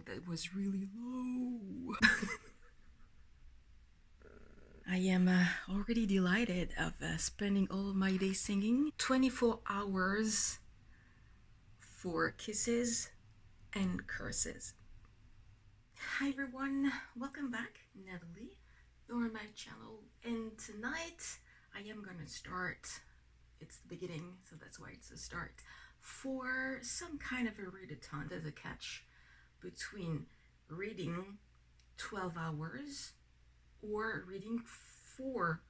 Wow, that was really low. I am already delighted of spending all of my day singing. 24 hours for kisses and curses. Hi everyone, welcome back. Natalie, you're on my channel, and tonight I am gonna start, it's the beginning, so that's why it's a start, for some kind of a read-a-thon. There's a catch between reading 12 hours or reading for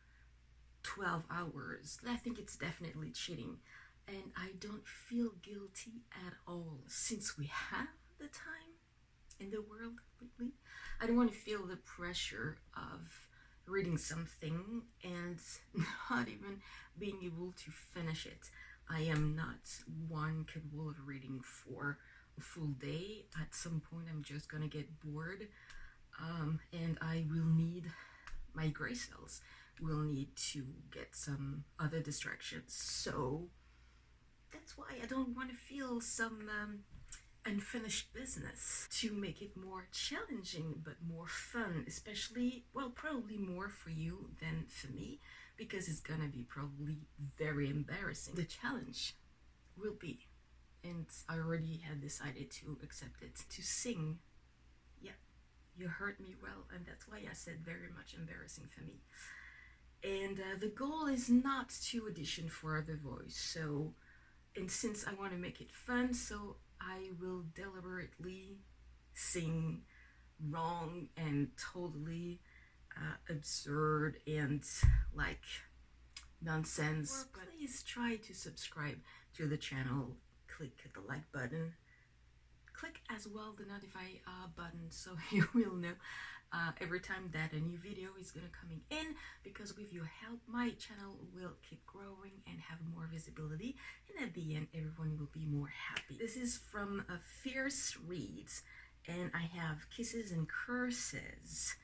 12 hours. I think it's definitely cheating, and I don't feel guilty at all since we have the time in the world lately. I don't want to feel the pressure of reading something and not even being able to finish it. I am not one capable of reading for a full day. At some point I'm just gonna get bored, and I will need, my gray cells will need to get some other distractions. So that's why I don't want to feel some unfinished business, to make it more challenging but more fun, especially, well, probably more for you than for me, because it's gonna be probably very embarrassing. The challenge will be, and I already had decided to accept it, to sing. Yeah, you heard me well, and that's why I said very much embarrassing for me. And the goal is not to audition for The Voice, so, and since I want to make it fun, so I will deliberately sing wrong and totally absurd and like nonsense. But please try to subscribe to the channel, click the like button, click as well the notify button, so you will know every time that a new video is gonna coming in, because with your help my channel will keep growing and have more visibility, and at the end everyone will be more happy. This is from Fierce Reads, and I have Kisses and Curses,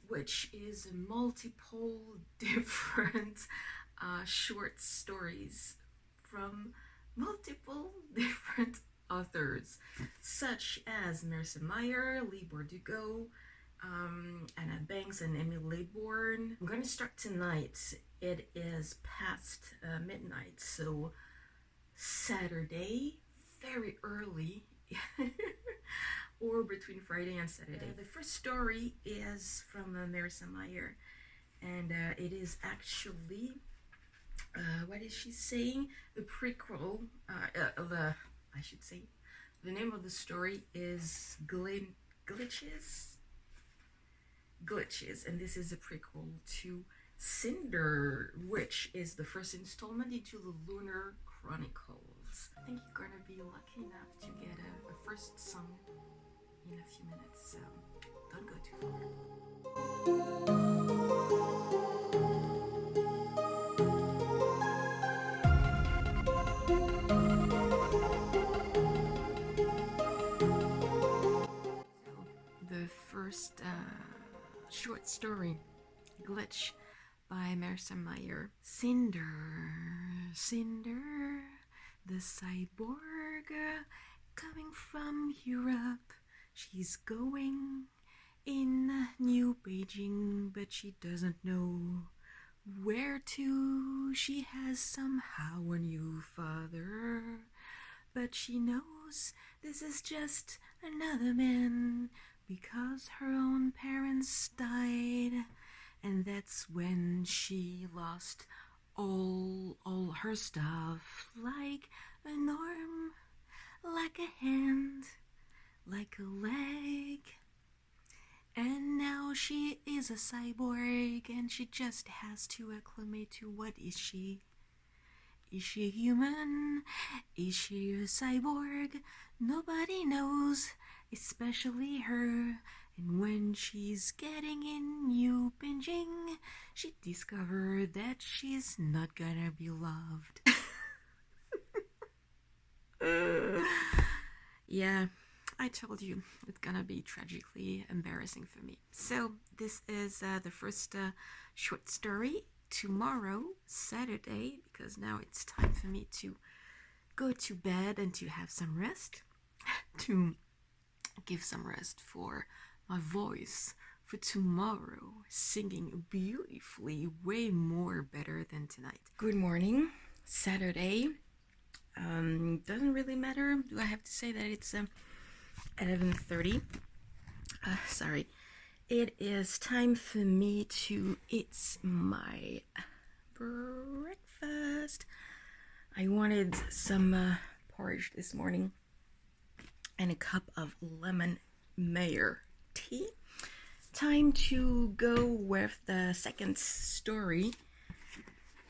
which is multiple different short stories from multiple different authors, such as Marissa Meyer, Lee Bordugo, Anna Banks, and Emily Bourne. I'm going to start tonight. It is past midnight, so Saturday, very early, or between Friday and Saturday. The first story is from Marissa Meyer, and it is actually, what is she saying? The prequel, I should say, the name of the story is Glitches, and this is a prequel to Cinder, which is the first installment into the Lunar Chronicles. I think you're gonna be lucky enough to get a first song in a few minutes, so don't go too far. The first short story, Glitch, by Marissa Meyer. Cinder, the cyborg coming from Europe. She's going in New Beijing, but she doesn't know where to. She has somehow a new father, but she knows this is just another man, because her own parents died, and that's when she lost all her stuff, like an arm, like a hand, like a leg. And now she is a cyborg, and she just has to acclimate to what is she? Is she human? Is she a cyborg? Nobody knows, especially her. And when she's getting in New Beijing, she discovered that she's not gonna be loved. Yeah, I told you it's gonna be tragically embarrassing for me. So this is the first short story. Tomorrow, Saturday, because now it's time for me to go to bed and to have some rest, to give some rest for my voice for tomorrow, singing beautifully, way more better than tonight. Good morning, Saturday. Doesn't really matter. Do I have to say that it's 11:30? Sorry. It is time for me to eat my breakfast. I wanted some porridge this morning and a cup of lemon Mayer tea. Time to go with the second story.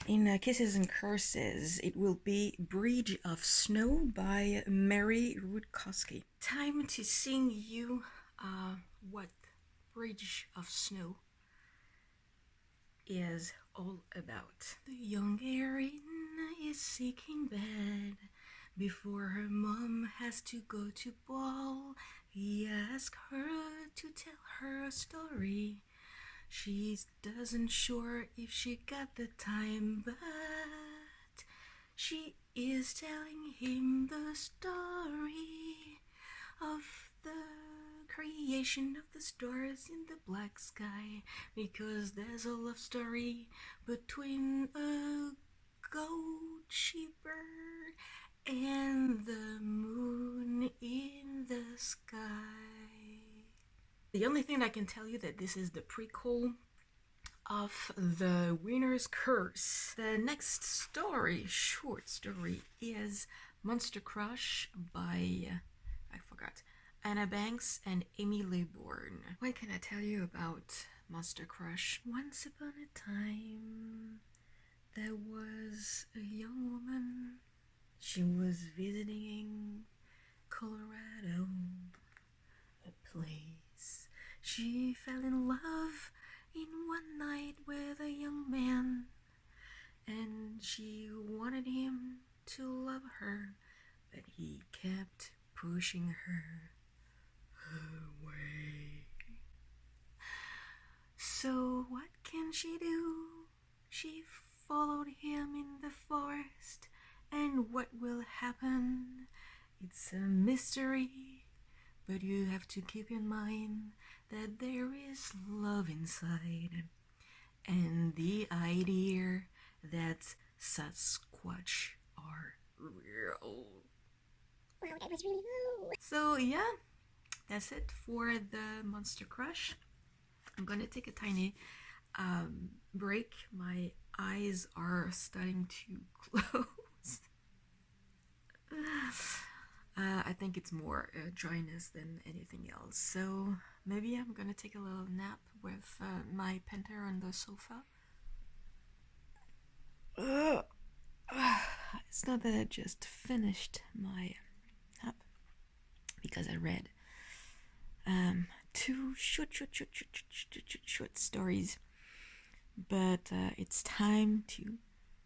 In Kisses and Curses, it will be Bridge of Snow by Mary Rutkowski. Time to sing you what Bridge of Snow is all about. The young Erin is seeking bed before her mom has to go to ball. He asks her to tell her a story. She doesn't sure if she got the time, but she is telling him the story of the creation of the stars in the black sky, because there's a love story between a goat shepherd and the moon in the sky. The only thing I can tell you that this is the prequel of The Winner's Curse. The next story, short story, is Monster Crush by, I forgot, Anna Banks and Amy Laybourne. What can I tell you about Monster Crush? Once upon a time, there was a young woman. She was visiting Colorado, a place. She fell in love in one night with a young man, and she wanted him to love her, but he kept pushing her away. So what can she do? She followed him in the forest, and what will happen? It's a mystery, but you have to keep in mind that there is love inside, and the idea that Sasquatch are real. Wow, that was really low. So yeah, that's it for the Monster Crush. I'm gonna take a tiny break. My eyes are starting to close. I think it's more dryness than anything else. So maybe I'm gonna take a little nap with my panther on the sofa. It's not that I just finished my nap, because I read two short stories, but it's time to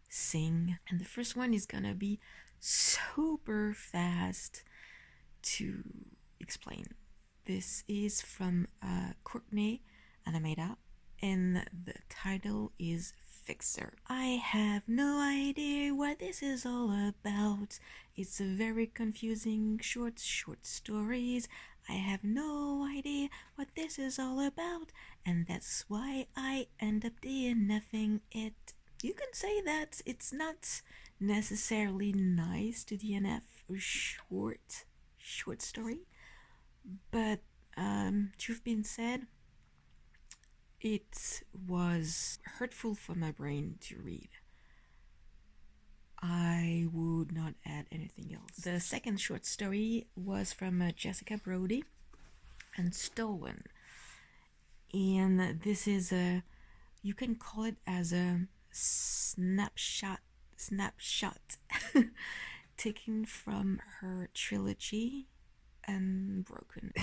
sing, and the first one is gonna be super fast to explain. This is from Courtney Alameda, and the title is Fixer. I have no idea what this is all about. It's a very confusing short stories. I have no idea what this is all about, and that's why I end up DNFing it. You can say that it's not necessarily nice to DNF a short story, but truth being said, it was hurtful for my brain to read. I would not add anything else. The second short story was from Jessica Brody and Stolen, and this is you can call it as a snapshot taken from her trilogy Unbroken.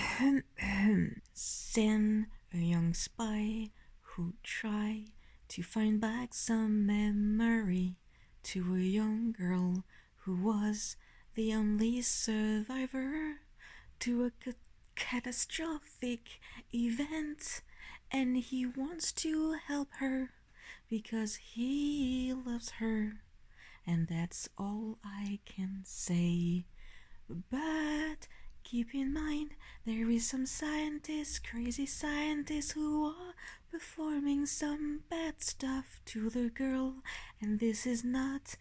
Sen, a young spy who tried to find back some memory to a young girl who was the only survivor to a catastrophic event, and he wants to help her because he loves her, and that's all I can say. But Keep in mind, there is some scientists, crazy scientists, who are performing some bad stuff to the girl, and this is not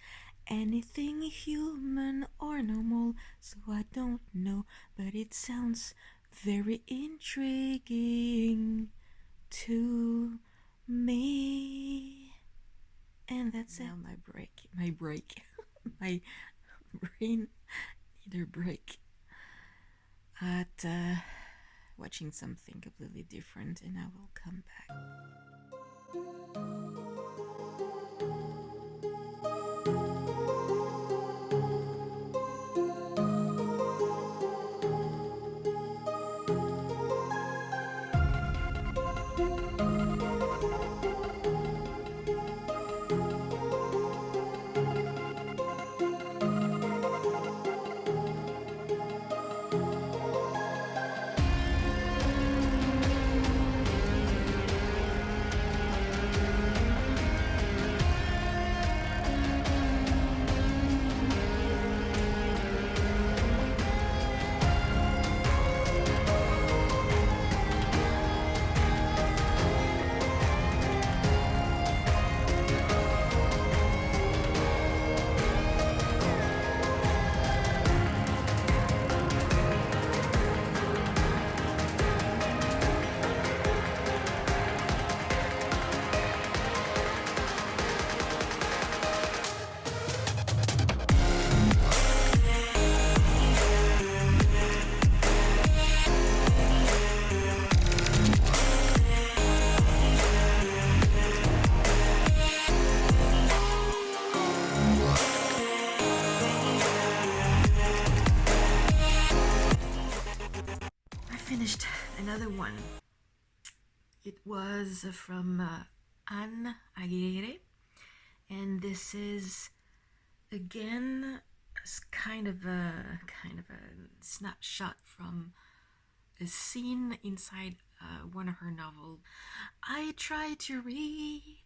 anything human or normal, so I don't know, but it sounds very intriguing to me. And that's now it. My break. My brain need a break at watching something completely different, and I will come back. Finished another one. It was from Anne Aguirre, and this is again kind of a snapshot from a scene inside one of her novels. I try to read,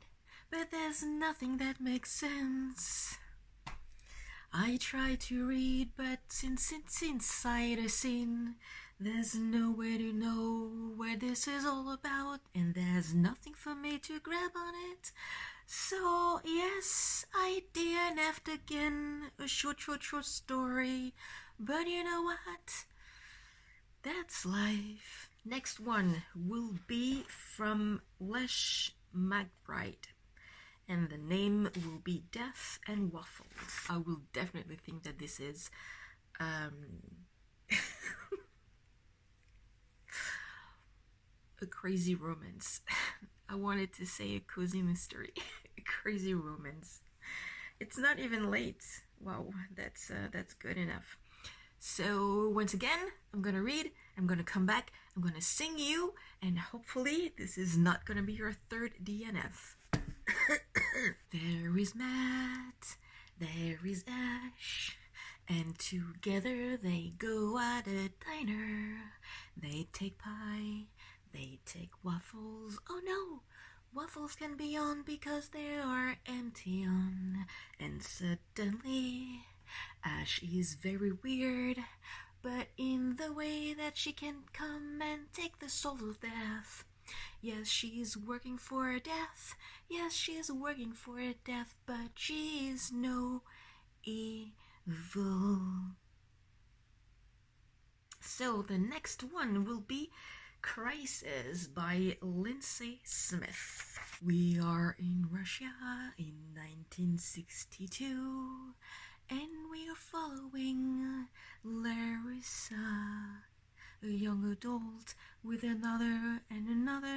but there's nothing that makes sense. I try to read, but since it's inside a scene, there's no way to know where this is all about, and there's nothing for me to grab on it. So yes, I DNF'd again, a short story, but you know what? That's life. Next one will be from Lesh McBride, and the name will be Death and Waffles. I will definitely think that this is a crazy romance. I wanted to say a cozy mystery. A crazy romance. It's not even late. Wow, that's good enough. So once again, I'm gonna read, I'm gonna come back, I'm gonna sing you, and hopefully this is not gonna be your third DNF. There is Matt, there is Ash, and together they go at a diner. They take pie, they take waffles. Oh no, waffles can be on because they are empty on. And suddenly, Ash is very weird, but in the way that she can come and take the soul of Death. Yes, she's working for death. Yes, she's working for death, but she's no evil. So the next one will be Crisis by Lindsay Smith. We are in Russia in 1962, and we are following Larissa, a young adult with another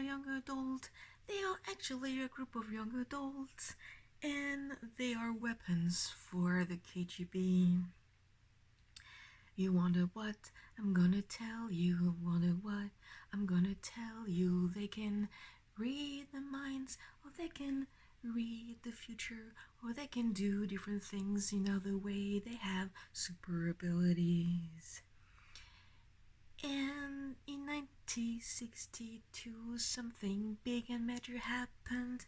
young adult. They are actually a group of young adults, and they are weapons for the KGB. You wonder what I'm gonna tell you, wonder what I'm gonna tell you. They can read the minds, or they can read the future, or they can do different things in other way. They have super abilities. And in 1962, something big and major happened.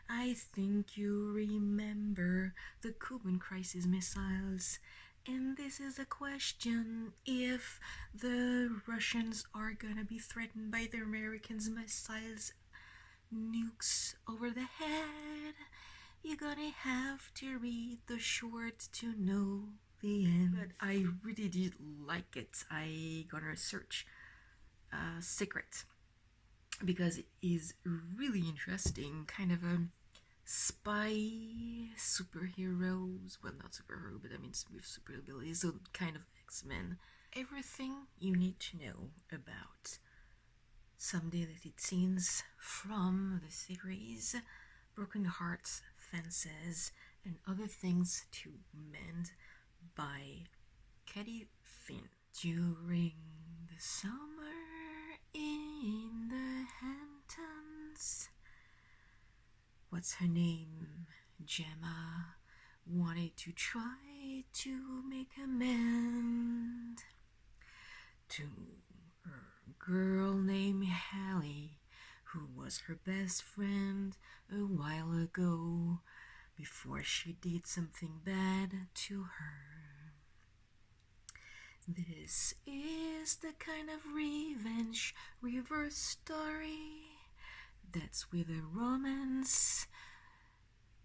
I think you remember the Cuban crisis missiles. And this is a question: if the Russians are gonna be threatened by the Americans' missiles, nukes over the head, you're gonna have to read the short to know the end. But I really did like it. I gonna search Secret because it is really interesting, kind of a spy superheroes, well, not superhero, but I mean with super abilities, so kind of X-Men. Everything you need to know about some deleted scenes from the series, broken hearts, fences, and other things to mend by Katie Finn. During the summer in the Hamptons, what's her name? Gemma wanted to try to make amends to her girl named Hallie, who was her best friend a while ago before she did something bad to her. This is the kind of revenge reverse story that's with a romance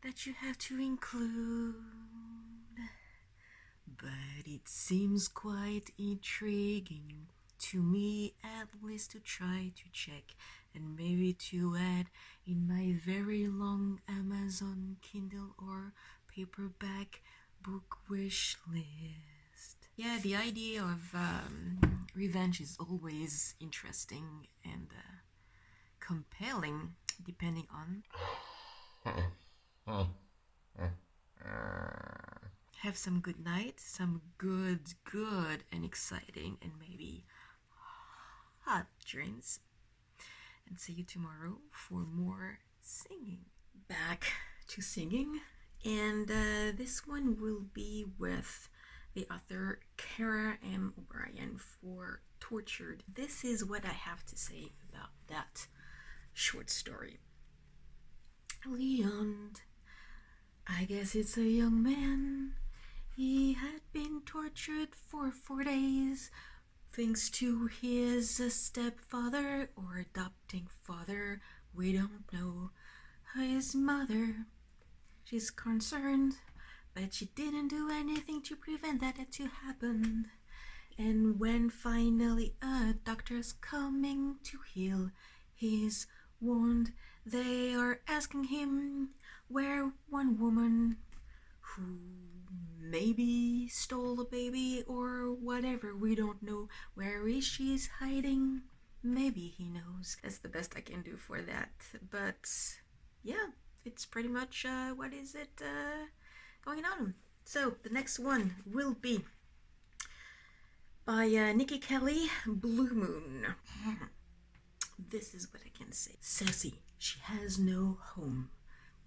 that you have to include. But it seems quite intriguing to me, at least, to try to check and maybe to add in my very long Amazon Kindle or paperback book wish list. Yeah, the idea of revenge is always interesting and compelling, depending on. Have some good night, some good and exciting and maybe hot dreams. And see you tomorrow for more singing. Back to singing, and this one will be with the author Kara M. O'Brien for Tortured. This is what I have to say about that short story. Leon, I guess it's a young man. He had been tortured for 4 days thanks to his stepfather or adopting father. We don't know. His mother. She's concerned, but she didn't do anything to prevent that to happen. And when finally a doctor's coming to heal his wound, they are asking him where one woman who maybe stole a baby or whatever, we don't know, where is she's hiding. Maybe he knows. That's the best I can do for that. But yeah, it's pretty much what is it going on. So the next one will be by Nikki Kelly, Blue Moon. This is what I can say. Sassy, she has no home,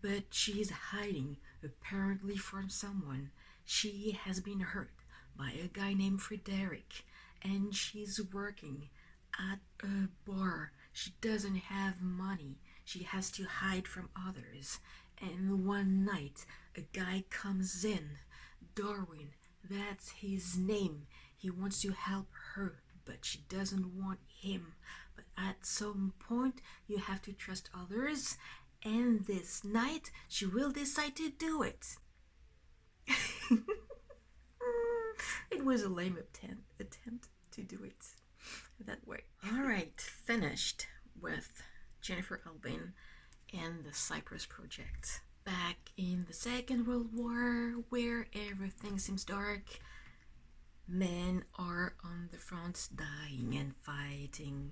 but she is hiding, apparently from someone. She has been hurt by a guy named Frederick, and she's working at a bar. She doesn't have money. She has to hide from others. And one night, a guy comes in. Darwin, that's his name. He wants to help her, but she doesn't want him. But at some point, you have to trust others, and this night, she will decide to do it. It was a lame attempt to do it that way. Alright, finished with Jennifer Albin and the Cyprus Project. Back in the Second World War, where everything seems dark, men are on the front dying and fighting.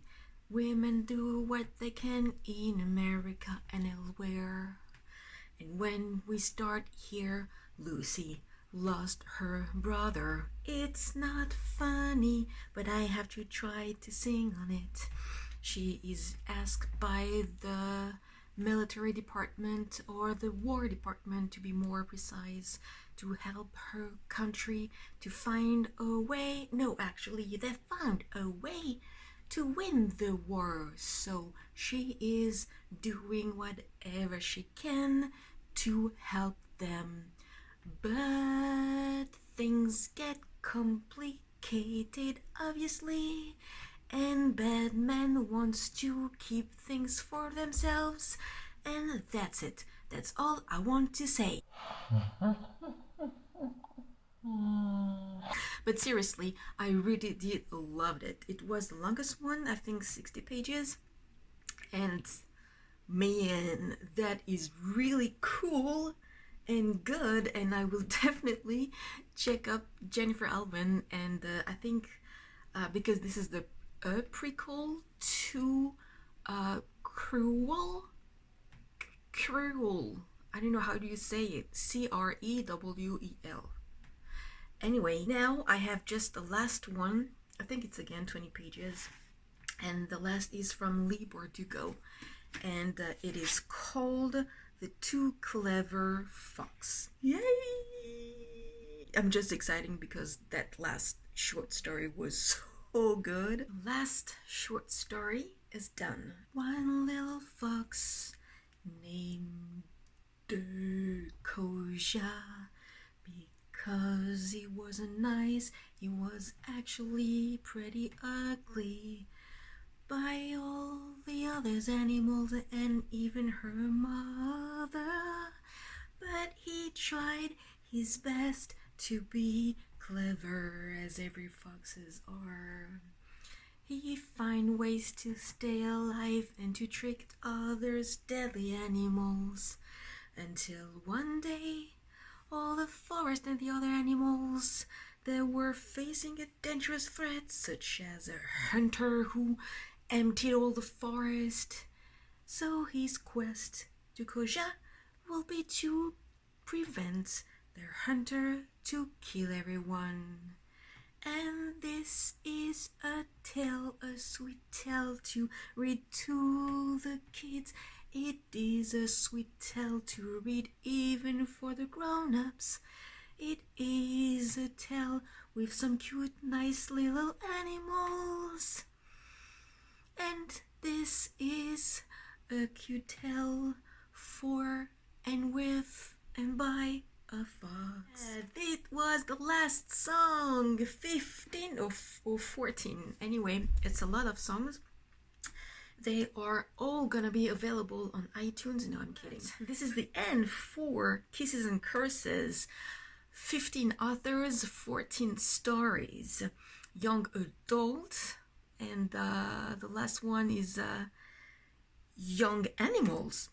Women do what they can in America and elsewhere. And when we start here, Lucy lost her brother. It's not funny, but I have to try to sing on it. She is asked by the military department, or the war department to be more precise, to help her country to find a way. No, actually, they found a way to win the war. So she is doing whatever she can to help them. But things get complicated, obviously, and Batman wants to keep things for themselves, and that's it. That's all I want to say. But seriously, I really did love it. It was the longest one, I think 60 pages, and man, that is really cool and good, and I will definitely check up Jennifer Alban, and I think because this is the prequel to Cruel. I don't know how do you say it. Crewel. Anyway, now I have just the last one. I think it's again 20 pages, and the last is from Lee Bardugo, and it is called The Too Clever Fox. Yay! I'm just excited because that last short story was so good. Last short story is done. One little fox named Koja, because he wasn't nice, he was actually pretty ugly by all the others animals and even her mother. But he tried his best to be clever, as every foxes are. He found ways to stay alive and to trick others deadly animals, until one day all the forest and the other animals that were facing a dangerous threat, such as a hunter who emptied all the forest. So his quest to Koja will be to prevent their hunter to kill everyone. And this is a tale, a sweet tale to read to the kids. It is a sweet tale to read even for the grown-ups. It is a tale with some cute, nice little animals. And this is a cute tale for and with and by a fox. It was the last song, 15 or 14. Anyway, it's a lot of songs. They are all gonna be available on iTunes. No, I'm kidding. This is the end for Kisses and Curses. 15 authors, 14 stories, young adult, and the last one is young animals.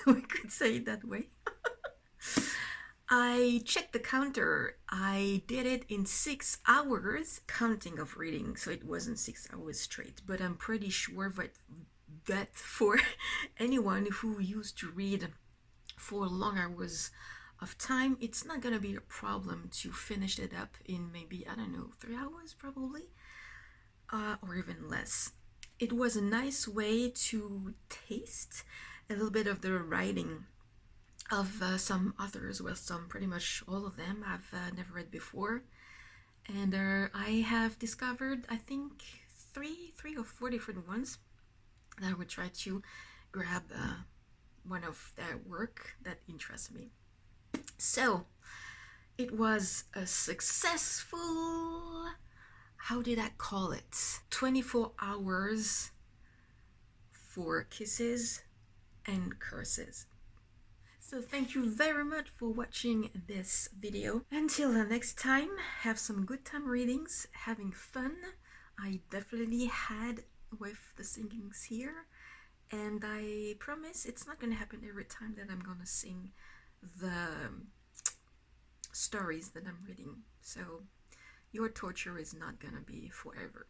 We could say it that way. I checked the counter. I did it in 6 hours, counting of reading, so it wasn't 6 hours straight, but I'm pretty sure that for anyone who used to read for long hours of time, it's not gonna be a problem to finish it up in maybe, I don't know, 3 hours probably, or even less. It was a nice way to taste a little bit of the writing of some authors, well, some, pretty much all of them I've never read before, and I have discovered, I think, three or four different ones that I would try to grab one of their work that interests me. So it was a successful, how did I call it, 24 hours for Kisses and Curses. So thank you very much for watching this video. Until the next time, have some good time readings, having fun. I definitely had with the singings here, and I promise it's not gonna happen every time that I'm gonna sing the stories that I'm reading, so your torture is not gonna be forever.